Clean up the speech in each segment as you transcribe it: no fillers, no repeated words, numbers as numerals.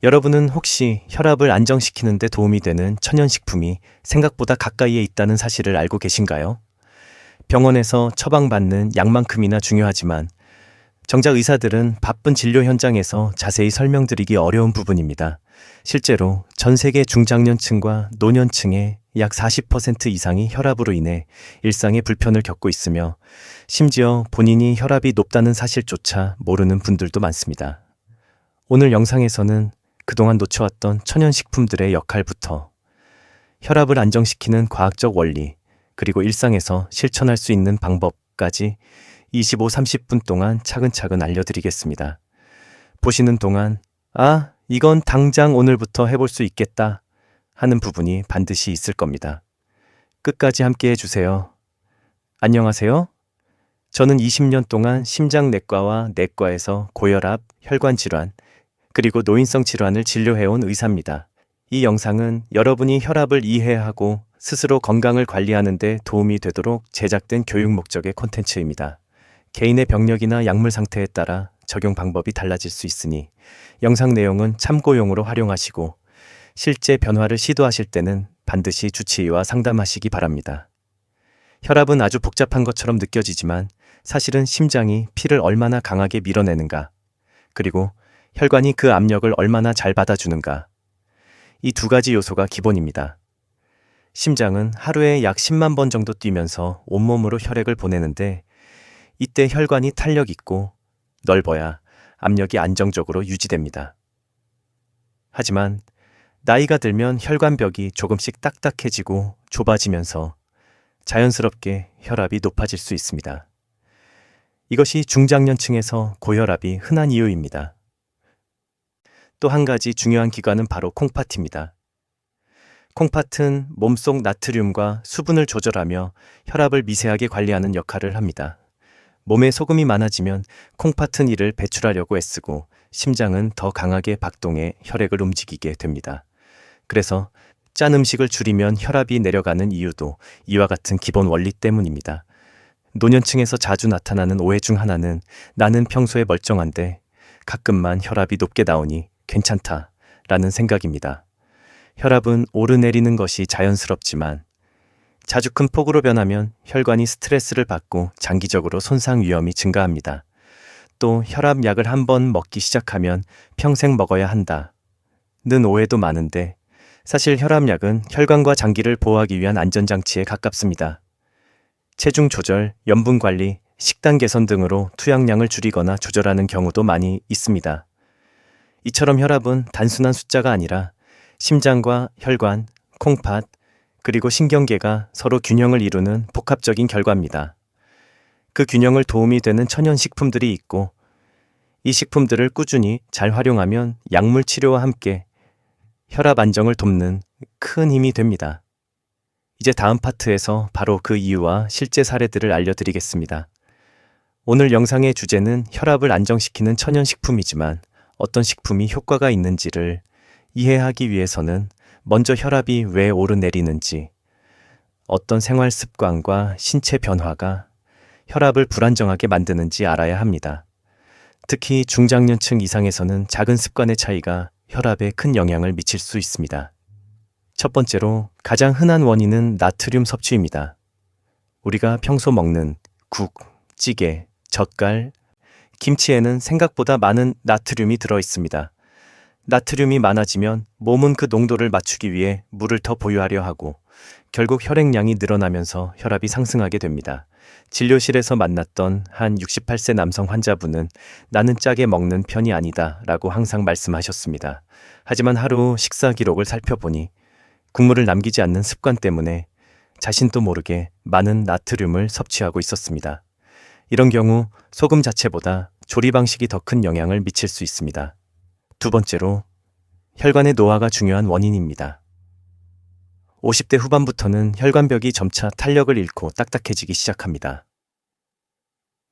여러분은 혹시 혈압을 안정시키는 데 도움이 되는 천연식품이 생각보다 가까이에 있다는 사실을 알고 계신가요? 병원에서 처방받는 약만큼이나 중요하지만 정작 의사들은 바쁜 진료 현장에서 자세히 설명드리기 어려운 부분입니다. 실제로 전 세계 중장년층과 노년층의 약 40% 이상이 혈압으로 인해 일상의 불편을 겪고 있으며 심지어 본인이 혈압이 높다는 사실조차 모르는 분들도 많습니다. 오늘 영상에서는 그동안 놓쳐왔던 천연식품들의 역할부터 혈압을 안정시키는 과학적 원리, 그리고 일상에서 실천할 수 있는 방법까지 25-30분 동안 차근차근 알려드리겠습니다. 보시는 동안 이건 당장 오늘부터 해볼 수 있겠다 하는 부분이 반드시 있을 겁니다. 끝까지 함께 해주세요. 안녕하세요. 저는 20년 동안 심장내과와 내과에서 고혈압, 혈관질환, 그리고 노인성 질환을 진료해온 의사입니다. 이 영상은 여러분이 혈압을 이해하고 스스로 건강을 관리하는 데 도움이 되도록 제작된 교육 목적의 콘텐츠입니다. 개인의 병력이나 약물 상태에 따라 적용 방법이 달라질 수 있으니 영상 내용은 참고용으로 활용하시고 실제 변화를 시도하실 때는 반드시 주치의와 상담하시기 바랍니다. 혈압은 아주 복잡한 것처럼 느껴지지만 사실은 심장이 피를 얼마나 강하게 밀어내는가, 그리고 혈관이 그 압력을 얼마나 잘 받아주는가, 이 두 가지 요소가 기본입니다. 심장은 하루에 약 10만 번 정도 뛰면서 온몸으로 혈액을 보내는데 이때 혈관이 탄력 있고 넓어야 압력이 안정적으로 유지됩니다. 하지만 나이가 들면 혈관벽이 조금씩 딱딱해지고 좁아지면서 자연스럽게 혈압이 높아질 수 있습니다. 이것이 중장년층에서 고혈압이 흔한 이유입니다. 또 한 가지 중요한 기관은 바로 콩팥입니다. 콩팥은 몸속 나트륨과 수분을 조절하며 혈압을 미세하게 관리하는 역할을 합니다. 몸에 소금이 많아지면 콩팥은 이를 배출하려고 애쓰고 심장은 더 강하게 박동해 혈액을 움직이게 됩니다. 그래서 짠 음식을 줄이면 혈압이 내려가는 이유도 이와 같은 기본 원리 때문입니다. 노년층에서 자주 나타나는 오해 중 하나는 나는 평소에 멀쩡한데 가끔만 혈압이 높게 나오니 괜찮다 라는 생각입니다. 혈압은 오르내리는 것이 자연스럽지만 자주 큰 폭으로 변하면 혈관이 스트레스를 받고 장기적으로 손상 위험이 증가합니다. 또 혈압약을 한번 먹기 시작하면 평생 먹어야 한다는 오해도 많은데 사실 혈압약은 혈관과 장기를 보호하기 위한 안전장치에 가깝습니다. 체중 조절, 염분 관리, 식단 개선 등으로 투약량을 줄이거나 조절하는 경우도 많이 있습니다. 이처럼 혈압은 단순한 숫자가 아니라 심장과 혈관, 콩팥, 그리고 신경계가 서로 균형을 이루는 복합적인 결과입니다. 그 균형을 도움이 되는 천연식품들이 있고 이 식품들을 꾸준히 잘 활용하면 약물 치료와 함께 혈압 안정을 돕는 큰 힘이 됩니다. 이제 다음 파트에서 바로 그 이유와 실제 사례들을 알려드리겠습니다. 오늘 영상의 주제는 혈압을 안정시키는 천연식품이지만 어떤 식품이 효과가 있는지를 이해하기 위해서는 먼저 혈압이 왜 오르내리는지, 어떤 생활 습관과 신체 변화가 혈압을 불안정하게 만드는지 알아야 합니다. 특히 중장년층 이상에서는 작은 습관의 차이가 혈압에 큰 영향을 미칠 수 있습니다. 첫 번째로 가장 흔한 원인은 나트륨 섭취입니다. 우리가 평소 먹는 국, 찌개, 젓갈, 김치에는 생각보다 많은 나트륨이 들어 있습니다. 나트륨이 많아지면 몸은 그 농도를 맞추기 위해 물을 더 보유하려 하고 결국 혈액량이 늘어나면서 혈압이 상승하게 됩니다. 진료실에서 만났던 한 68세 남성 환자분은 나는 짜게 먹는 편이 아니다 라고 항상 말씀하셨습니다. 하지만 하루 식사 기록을 살펴보니 국물을 남기지 않는 습관 때문에 자신도 모르게 많은 나트륨을 섭취하고 있었습니다. 이런 경우 소금 자체보다 조리 방식이 더 큰 영향을 미칠 수 있습니다. 두 번째로 혈관의 노화가 중요한 원인입니다. 50대 후반부터는 혈관벽이 점차 탄력을 잃고 딱딱해지기 시작합니다.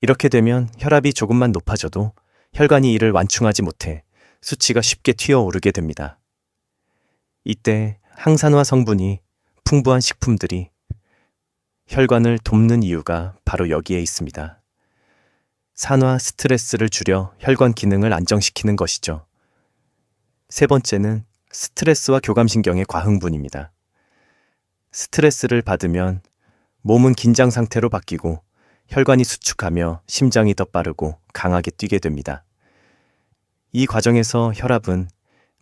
이렇게 되면 혈압이 조금만 높아져도 혈관이 이를 완충하지 못해 수치가 쉽게 튀어오르게 됩니다. 이때 항산화 성분이 풍부한 식품들이 혈관을 돕는 이유가 바로 여기에 있습니다. 산화 스트레스를 줄여 혈관 기능을 안정시키는 것이죠. 세 번째는 스트레스와 교감신경의 과흥분입니다. 스트레스를 받으면 몸은 긴장 상태로 바뀌고 혈관이 수축하며 심장이 더 빠르고 강하게 뛰게 됩니다. 이 과정에서 혈압은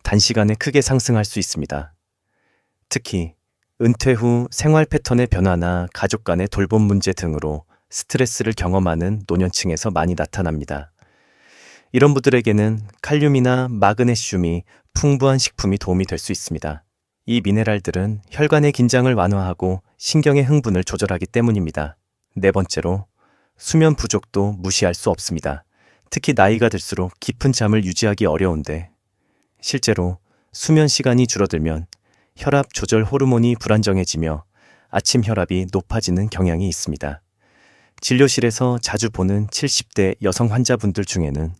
단시간에 크게 상승할 수 있습니다. 특히 은퇴 후 생활 패턴의 변화나 가족 간의 돌봄 문제 등으로 스트레스를 경험하는 노년층에서 많이 나타납니다. 이런 분들에게는 칼륨이나 마그네슘이 풍부한 식품이 도움이 될 수 있습니다. 이 미네랄들은 혈관의 긴장을 완화하고 신경의 흥분을 조절하기 때문입니다. 네 번째로 수면 부족도 무시할 수 없습니다. 특히 나이가 들수록 깊은 잠을 유지하기 어려운데 실제로 수면 시간이 줄어들면 혈압 조절 호르몬이 불안정해지며 아침 혈압이 높아지는 경향이 있습니다. 진료실에서 자주 보는 70대 여성 환자분들 중에는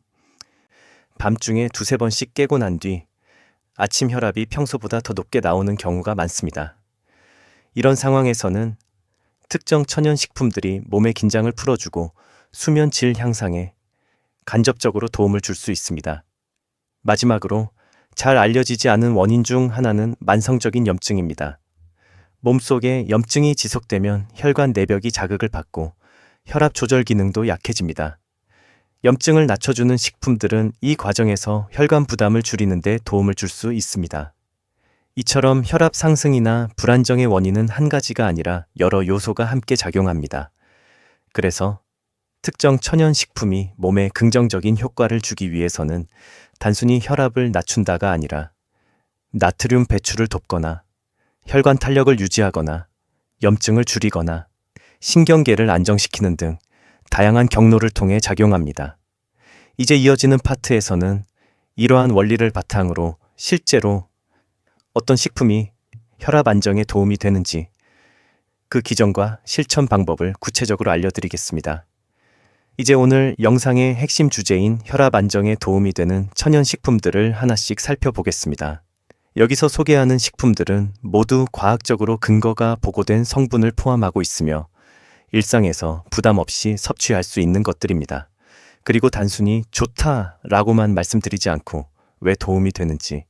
밤중에 두세 번씩 깨고 난 뒤 아침 혈압이 평소보다 더 높게 나오는 경우가 많습니다. 이런 상황에서는 특정 천연식품들이 몸의 긴장을 풀어주고 수면 질 향상에 간접적으로 도움을 줄 수 있습니다. 마지막으로 잘 알려지지 않은 원인 중 하나는 만성적인 염증입니다. 몸속에 염증이 지속되면 혈관 내벽이 자극을 받고 혈압 조절 기능도 약해집니다. 염증을 낮춰주는 식품들은 이 과정에서 혈관 부담을 줄이는 데 도움을 줄 수 있습니다. 이처럼 혈압 상승이나 불안정의 원인은 한 가지가 아니라 여러 요소가 함께 작용합니다. 그래서 특정 천연식품이 몸에 긍정적인 효과를 주기 위해서는 단순히 혈압을 낮춘다가 아니라 나트륨 배출을 돕거나 혈관 탄력을 유지하거나 염증을 줄이거나 신경계를 안정시키는 등 다양한 경로를 통해 작용합니다. 이제 이어지는 파트에서는 이러한 원리를 바탕으로 실제로 어떤 식품이 혈압 안정에 도움이 되는지 그 기전과 실천 방법을 구체적으로 알려드리겠습니다. 이제 오늘 영상의 핵심 주제인 혈압 안정에 도움이 되는 천연식품들을 하나씩 살펴보겠습니다. 여기서 소개하는 식품들은 모두 과학적으로 근거가 보고된 성분을 포함하고 있으며 일상에서 부담 없이 섭취할 수 있는 것들입니다. 그리고 단순히 좋다라고만 말씀드리지 않고 왜 도움이 되는지,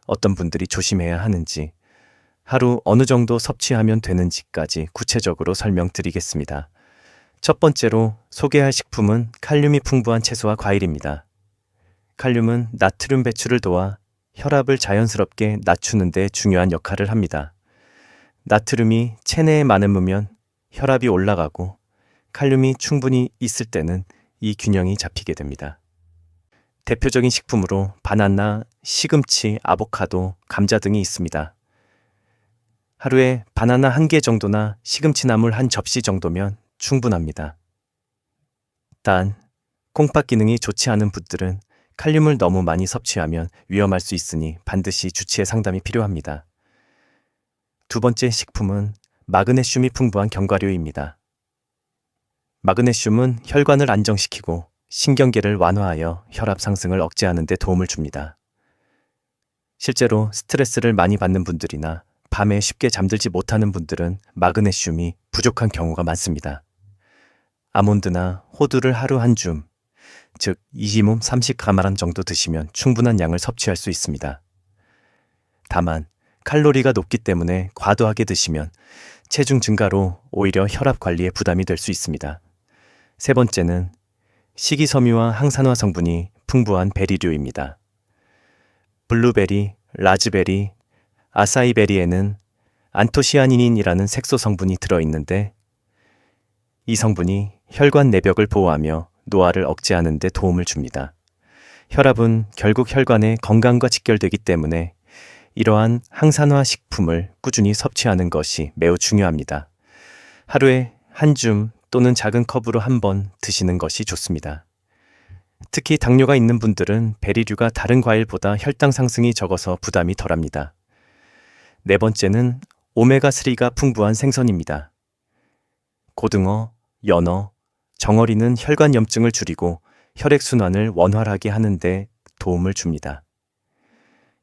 어떤 분들이 조심해야 하는지, 하루 어느 정도 섭취하면 되는지까지 구체적으로 설명드리겠습니다. 첫 번째로 소개할 식품은 칼륨이 풍부한 채소와 과일입니다. 칼륨은 나트륨 배출을 도와 혈압을 자연스럽게 낮추는 데 중요한 역할을 합니다. 나트륨이 체내에 많으면 혈압이 올라가고 칼륨이 충분히 있을 때는 이 균형이 잡히게 됩니다. 대표적인 식품으로 바나나, 시금치, 아보카도, 감자 등이 있습니다. 하루에 바나나 1개 정도나 시금치 나물 1접시 정도면 충분합니다. 단, 콩팥 기능이 좋지 않은 분들은 칼륨을 너무 많이 섭취하면 위험할 수 있으니 반드시 주치의 상담이 필요합니다. 두 번째 식품은 마그네슘이 풍부한 견과류입니다. 마그네슘은 혈관을 안정시키고 신경계를 완화하여 혈압 상승을 억제하는 데 도움을 줍니다. 실제로 스트레스를 많이 받는 분들이나 밤에 쉽게 잠들지 못하는 분들은 마그네슘이 부족한 경우가 많습니다. 아몬드나 호두를 하루 한 줌, 즉 2시몸 30g 정도 드시면 충분한 양을 섭취할 수 있습니다. 다만 칼로리가 높기 때문에 과도하게 드시면 체중 증가로 오히려 혈압 관리에 부담이 될 수 있습니다. 세 번째는 식이섬유와 항산화 성분이 풍부한 베리류입니다. 블루베리, 라즈베리, 아사이베리에는 안토시아닌이라는 색소 성분이 들어있는데 이 성분이 혈관 내벽을 보호하며 노화를 억제하는 데 도움을 줍니다. 혈압은 결국 혈관의 건강과 직결되기 때문에 이러한 항산화 식품을 꾸준히 섭취하는 것이 매우 중요합니다. 하루에 한 줌 또는 작은 컵으로 한 번 드시는 것이 좋습니다. 특히 당뇨가 있는 분들은 베리류가 다른 과일보다 혈당 상승이 적어서 부담이 덜합니다. 네 번째는 오메가3가 풍부한 생선입니다. 고등어, 연어, 정어리는 혈관 염증을 줄이고 혈액순환을 원활하게 하는 데 도움을 줍니다.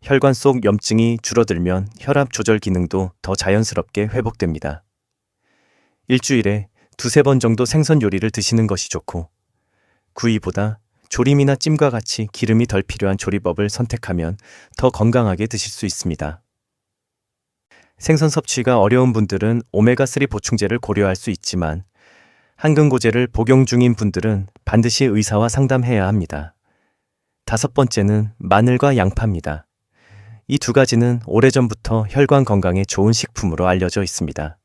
혈관 속 염증이 줄어들면 혈압 조절 기능도 더 자연스럽게 회복됩니다. 일주일에 두세 번 정도 생선 요리를 드시는 것이 좋고 구이보다 조림이나 찜과 같이 기름이 덜 필요한 조리법을 선택하면 더 건강하게 드실 수 있습니다. 생선 섭취가 어려운 분들은 오메가3 보충제를 고려할 수 있지만 항근고제를 복용 중인 분들은 반드시 의사와 상담해야 합니다. 5번째는 마늘과 양파입니다. 이 두 가지는 오래전부터 혈관 건강에 좋은 식품으로 알려져 있습니다.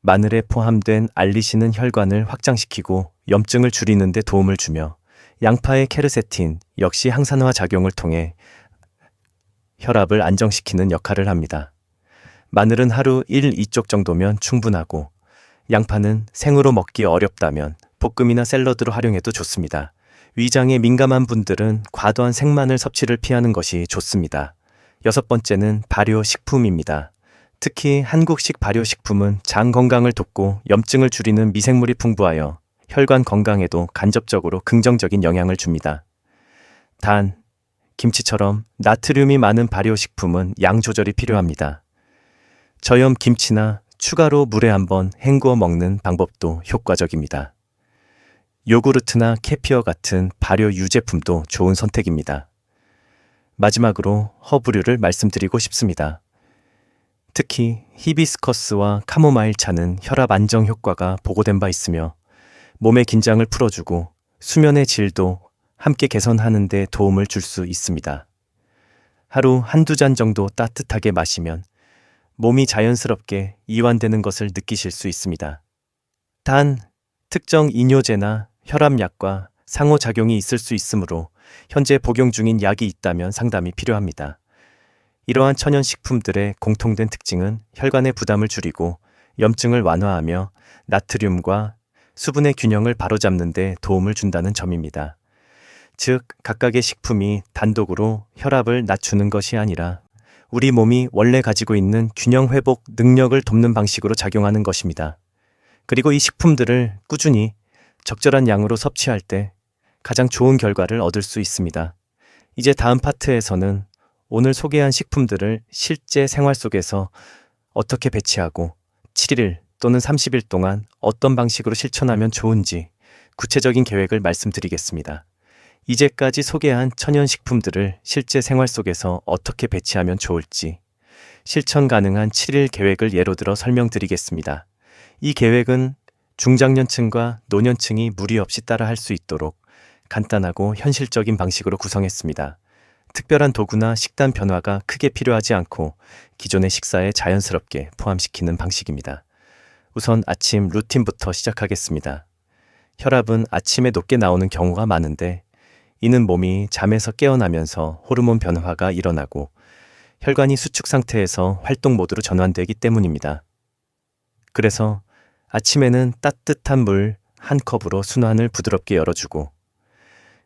마늘에 포함된 알리신은 혈관을 확장시키고 염증을 줄이는 데 도움을 주며 양파의 케르세틴 역시 항산화 작용을 통해 혈압을 안정시키는 역할을 합니다. 마늘은 하루 1, 2쪽 정도면 충분하고 양파는 생으로 먹기 어렵다면 볶음이나 샐러드로 활용해도 좋습니다. 위장에 민감한 분들은 과도한 생마늘 섭취를 피하는 것이 좋습니다. 6번째는 발효식품입니다. 특히 한국식 발효식품은 장 건강을 돕고 염증을 줄이는 미생물이 풍부하여 혈관 건강에도 간접적으로 긍정적인 영향을 줍니다. 단, 김치처럼 나트륨이 많은 발효식품은 양 조절이 필요합니다. 저염 김치나 추가로 물에 한번 헹구어 먹는 방법도 효과적입니다. 요구르트나 캐피어 같은 발효 유제품도 좋은 선택입니다. 마지막으로 허브류를 말씀드리고 싶습니다. 특히 히비스커스와 카모마일 차는 혈압 안정 효과가 보고된 바 있으며 몸의 긴장을 풀어주고 수면의 질도 함께 개선하는 데 도움을 줄 수 있습니다. 하루 한두 잔 정도 따뜻하게 마시면 몸이 자연스럽게 이완되는 것을 느끼실 수 있습니다. 단, 특정 이뇨제나 혈압약과 상호작용이 있을 수 있으므로 현재 복용 중인 약이 있다면 상담이 필요합니다. 이러한 천연식품들의 공통된 특징은 혈관의 부담을 줄이고 염증을 완화하며 나트륨과 수분의 균형을 바로잡는 데 도움을 준다는 점입니다. 즉, 각각의 식품이 단독으로 혈압을 낮추는 것이 아니라 우리 몸이 원래 가지고 있는 균형 회복 능력을 돕는 방식으로 작용하는 것입니다. 그리고 이 식품들을 꾸준히 적절한 양으로 섭취할 때 가장 좋은 결과를 얻을 수 있습니다. 이제 다음 파트에서는 오늘 소개한 식품들을 실제 생활 속에서 어떻게 배치하고 7일 또는 30일 동안 어떤 방식으로 실천하면 좋은지 구체적인 계획을 말씀드리겠습니다. 이제까지 소개한 천연식품들을 실제 생활 속에서 어떻게 배치하면 좋을지 실천 가능한 7일 계획을 예로 들어 설명드리겠습니다. 이 계획은 중장년층과 노년층이 무리 없이 따라 할 수 있도록 간단하고 현실적인 방식으로 구성했습니다. 특별한 도구나 식단 변화가 크게 필요하지 않고 기존의 식사에 자연스럽게 포함시키는 방식입니다. 우선 아침 루틴부터 시작하겠습니다. 혈압은 아침에 높게 나오는 경우가 많은데 이는 몸이 잠에서 깨어나면서 호르몬 변화가 일어나고 혈관이 수축 상태에서 활동 모드로 전환되기 때문입니다. 그래서 아침에는 따뜻한 물 한 컵으로 순환을 부드럽게 열어주고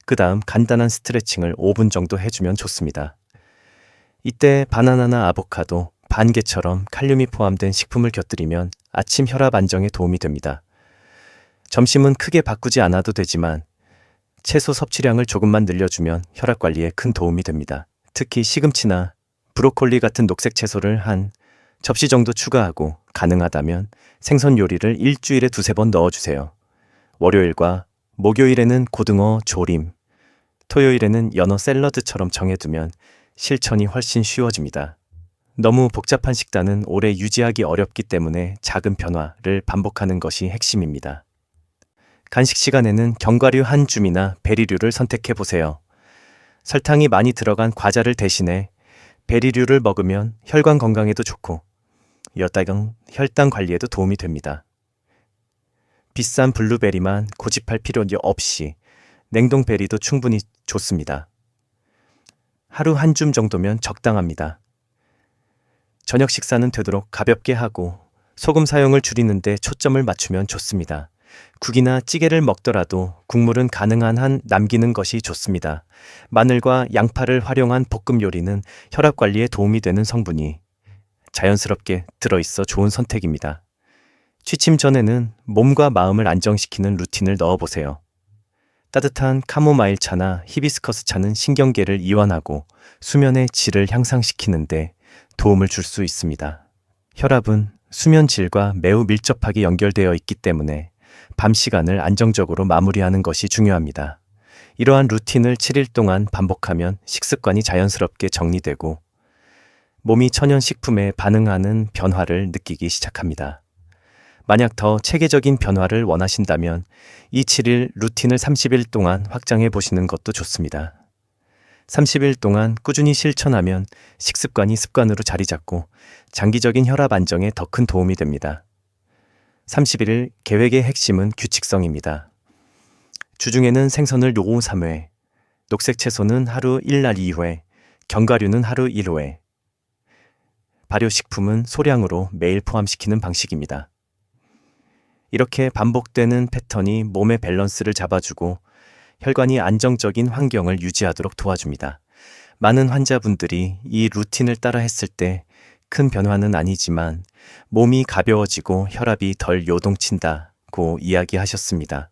그 다음 간단한 스트레칭을 5분 정도 해주면 좋습니다. 이때 바나나나 아보카도, 반개처럼 칼륨이 포함된 식품을 곁들이면 아침 혈압 안정에 도움이 됩니다. 점심은 크게 바꾸지 않아도 되지만 채소 섭취량을 조금만 늘려주면 혈압 관리에 큰 도움이 됩니다. 특히 시금치나 브로콜리 같은 녹색 채소를 한 접시 정도 추가하고 가능하다면 생선 요리를 일주일에 2-3번 넣어주세요. 월요일과 목요일에는 고등어 조림, 토요일에는 연어 샐러드처럼 정해두면 실천이 훨씬 쉬워집니다. 너무 복잡한 식단은 오래 유지하기 어렵기 때문에 작은 변화를 반복하는 것이 핵심입니다. 간식 시간에는 견과류 한 줌이나 베리류를 선택해보세요. 설탕이 많이 들어간 과자를 대신해 베리류를 먹으면 혈관 건강에도 좋고 혈당 관리에도 도움이 됩니다. 비싼 블루베리만 고집할 필요 없이 냉동베리도 충분히 좋습니다. 하루 한 줌 정도면 적당합니다. 저녁 식사는 되도록 가볍게 하고 소금 사용을 줄이는 데 초점을 맞추면 좋습니다. 국이나 찌개를 먹더라도 국물은 가능한 한 남기는 것이 좋습니다. 마늘과 양파를 활용한 볶음 요리는 혈압 관리에 도움이 되는 성분이 자연스럽게 들어있어 좋은 선택입니다. 취침 전에는 몸과 마음을 안정시키는 루틴을 넣어보세요. 따뜻한 카모마일 차나 히비스커스 차는 신경계를 이완하고 수면의 질을 향상시키는데 도움을 줄 수 있습니다. 혈압은 수면 질과 매우 밀접하게 연결되어 있기 때문에 밤 시간을 안정적으로 마무리하는 것이 중요합니다. 이러한 루틴을 7일 동안 반복하면 식습관이 자연스럽게 정리되고 몸이 천연식품에 반응하는 변화를 느끼기 시작합니다. 만약 더 체계적인 변화를 원하신다면 이 7일 루틴을 30일 동안 확장해 보시는 것도 좋습니다. 30일 동안 꾸준히 실천하면 식습관이 습관으로 자리 잡고 장기적인 혈압 안정에 더 큰 도움이 됩니다. 31일 계획의 핵심은 규칙성입니다. 주중에는 생선을 오후 3회, 녹색 채소는 하루 1날 2회, 견과류는 하루 1회, 발효식품은 소량으로 매일 포함시키는 방식입니다. 이렇게 반복되는 패턴이 몸의 밸런스를 잡아주고 혈관이 안정적인 환경을 유지하도록 도와줍니다. 많은 환자분들이 이 루틴을 따라 했을 때 큰 변화는 아니지만 몸이 가벼워지고 혈압이 덜 요동친다고 이야기하셨습니다.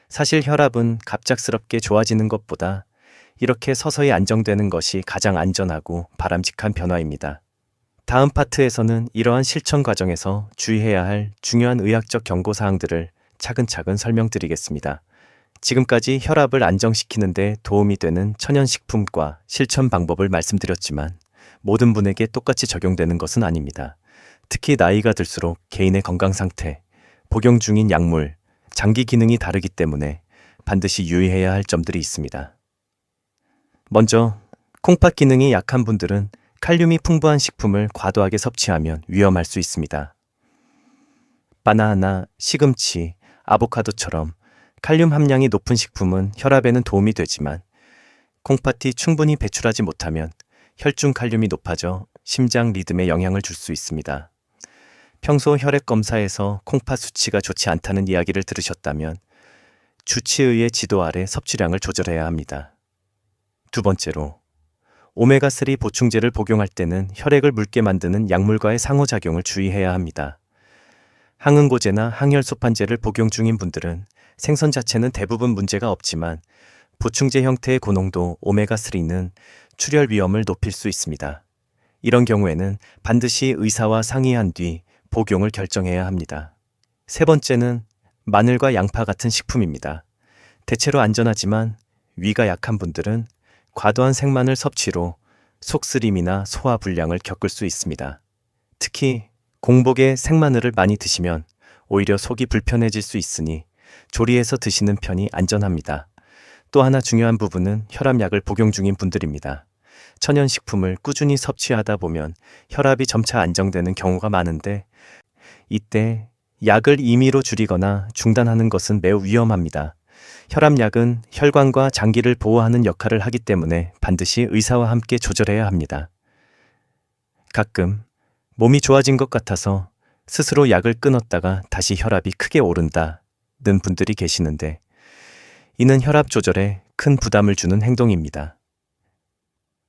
사실 혈압은 갑작스럽게 좋아지는 것보다 이렇게 서서히 안정되는 것이 가장 안전하고 바람직한 변화입니다. 다음 파트에서는 이러한 실천 과정에서 주의해야 할 중요한 의학적 경고사항들을 차근차근 설명드리겠습니다. 지금까지 혈압을 안정시키는 데 도움이 되는 천연식품과 실천 방법을 말씀드렸지만 모든 분에게 똑같이 적용되는 것은 아닙니다. 특히 나이가 들수록 개인의 건강 상태, 복용 중인 약물, 장기 기능이 다르기 때문에 반드시 유의해야 할 점들이 있습니다. 먼저 콩팥 기능이 약한 분들은 칼륨이 풍부한 식품을 과도하게 섭취하면 위험할 수 있습니다. 바나나, 시금치, 아보카도처럼 칼륨 함량이 높은 식품은 혈압에는 도움이 되지만 콩팥이 충분히 배출하지 못하면 혈중 칼륨이 높아져 심장 리듬에 영향을 줄 수 있습니다. 평소 혈액 검사에서 콩팥 수치가 좋지 않다는 이야기를 들으셨다면 주치의의 지도 아래 섭취량을 조절해야 합니다. 두 번째로, 오메가3 보충제를 복용할 때는 혈액을 묽게 만드는 약물과의 상호작용을 주의해야 합니다. 항응고제나 항혈소판제를 복용 중인 분들은 생선 자체는 대부분 문제가 없지만 보충제 형태의 고농도 오메가3는 출혈 위험을 높일 수 있습니다. 이런 경우에는 반드시 의사와 상의한 뒤 복용을 결정해야 합니다. 세 번째는 마늘과 양파 같은 식품입니다. 대체로 안전하지만 위가 약한 분들은 과도한 생마늘 섭취로 속쓰림이나 소화 불량을 겪을 수 있습니다. 특히 공복에 생마늘을 많이 드시면 오히려 속이 불편해질 수 있으니 조리해서 드시는 편이 안전합니다. 또 하나 중요한 부분은 혈압약을 복용 중인 분들입니다. 천연식품을 꾸준히 섭취하다 보면 혈압이 점차 안정되는 경우가 많은데 이때 약을 임의로 줄이거나 중단하는 것은 매우 위험합니다. 혈압약은 혈관과 장기를 보호하는 역할을 하기 때문에 반드시 의사와 함께 조절해야 합니다. 가끔 몸이 좋아진 것 같아서 스스로 약을 끊었다가 다시 혈압이 크게 오른다는 분들이 계시는데 이는 혈압 조절에 큰 부담을 주는 행동입니다.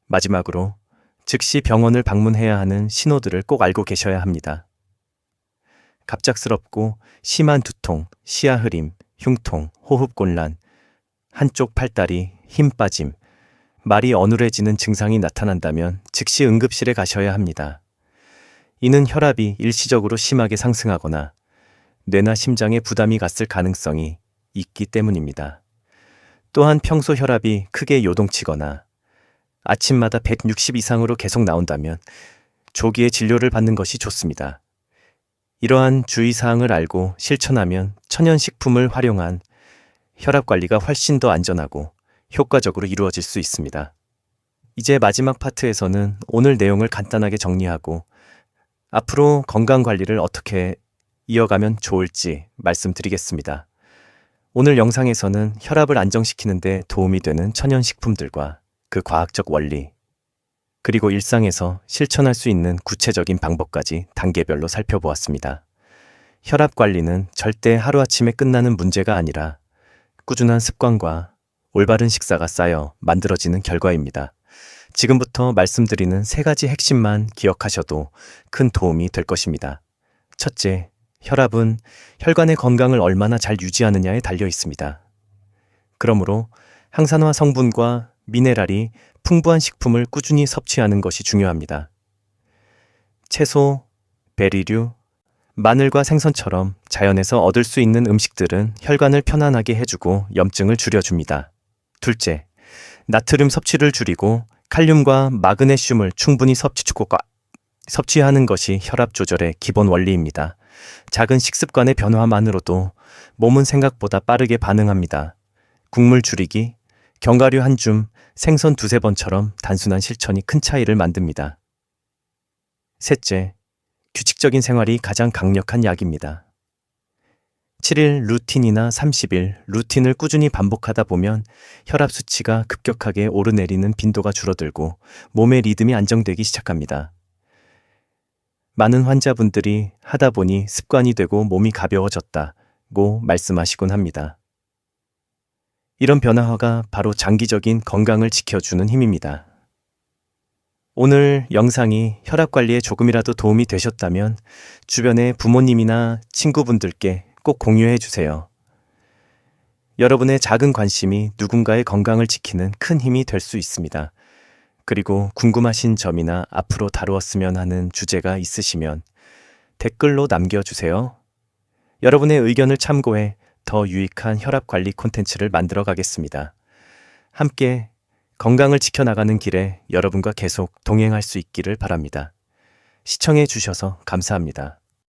마지막으로 즉시 병원을 방문해야 하는 신호들을 꼭 알고 계셔야 합니다. 갑작스럽고 심한 두통, 시야 흐림, 흉통, 호흡곤란, 한쪽 팔다리, 힘 빠짐, 말이 어눌해지는 증상이 나타난다면 즉시 응급실에 가셔야 합니다. 이는 혈압이 일시적으로 심하게 상승하거나 뇌나 심장에 부담이 갔을 가능성이 있기 때문입니다. 또한 평소 혈압이 크게 요동치거나 아침마다 160 이상으로 계속 나온다면 조기에 진료를 받는 것이 좋습니다. 이러한 주의사항을 알고 실천하면 천연식품을 활용한 혈압 관리가 훨씬 더 안전하고 효과적으로 이루어질 수 있습니다. 이제 마지막 파트에서는 오늘 내용을 간단하게 정리하고 앞으로 건강 관리를 어떻게 이어가면 좋을지 말씀드리겠습니다. 오늘 영상에서는 혈압을 안정시키는 데 도움이 되는 천연식품들과 그 과학적 원리, 그리고 일상에서 실천할 수 있는 구체적인 방법까지 단계별로 살펴보았습니다. 혈압 관리는 절대 하루아침에 끝나는 문제가 아니라 꾸준한 습관과 올바른 식사가 쌓여 만들어지는 결과입니다. 지금부터 말씀드리는 3가지 핵심만 기억하셔도 큰 도움이 될 것입니다. 첫째, 혈압은 혈관의 건강을 얼마나 잘 유지하느냐에 달려 있습니다. 그러므로 항산화 성분과 미네랄이 풍부한 식품을 꾸준히 섭취하는 것이 중요합니다. 채소, 베리류, 마늘과 생선처럼 자연에서 얻을 수 있는 음식들은 혈관을 편안하게 해주고 염증을 줄여줍니다. 둘째, 나트륨 섭취를 줄이고 칼륨과 마그네슘을 충분히 섭취하는 것이 혈압 조절의 기본 원리입니다. 작은 식습관의 변화만으로도 몸은 생각보다 빠르게 반응합니다. 국물 줄이기, 견과류 한 줌, 생선 두세 번처럼 단순한 실천이 큰 차이를 만듭니다. 셋째, 규칙적인 생활이 가장 강력한 약입니다. 7일 루틴이나 30일 루틴을 꾸준히 반복하다 보면 혈압 수치가 급격하게 오르내리는 빈도가 줄어들고 몸의 리듬이 안정되기 시작합니다. 많은 환자분들이 하다 보니 습관이 되고 몸이 가벼워졌다고 말씀하시곤 합니다. 이런 변화가 바로 장기적인 건강을 지켜주는 힘입니다. 오늘 영상이 혈압 관리에 조금이라도 도움이 되셨다면 주변의 부모님이나 친구분들께 꼭 공유해 주세요. 여러분의 작은 관심이 누군가의 건강을 지키는 큰 힘이 될 수 있습니다. 그리고 궁금하신 점이나 앞으로 다루었으면 하는 주제가 있으시면 댓글로 남겨주세요. 여러분의 의견을 참고해 더 유익한 혈압 관리 콘텐츠를 만들어 가겠습니다. 함께 건강을 지켜나가는 길에 여러분과 계속 동행할 수 있기를 바랍니다. 시청해 주셔서 감사합니다.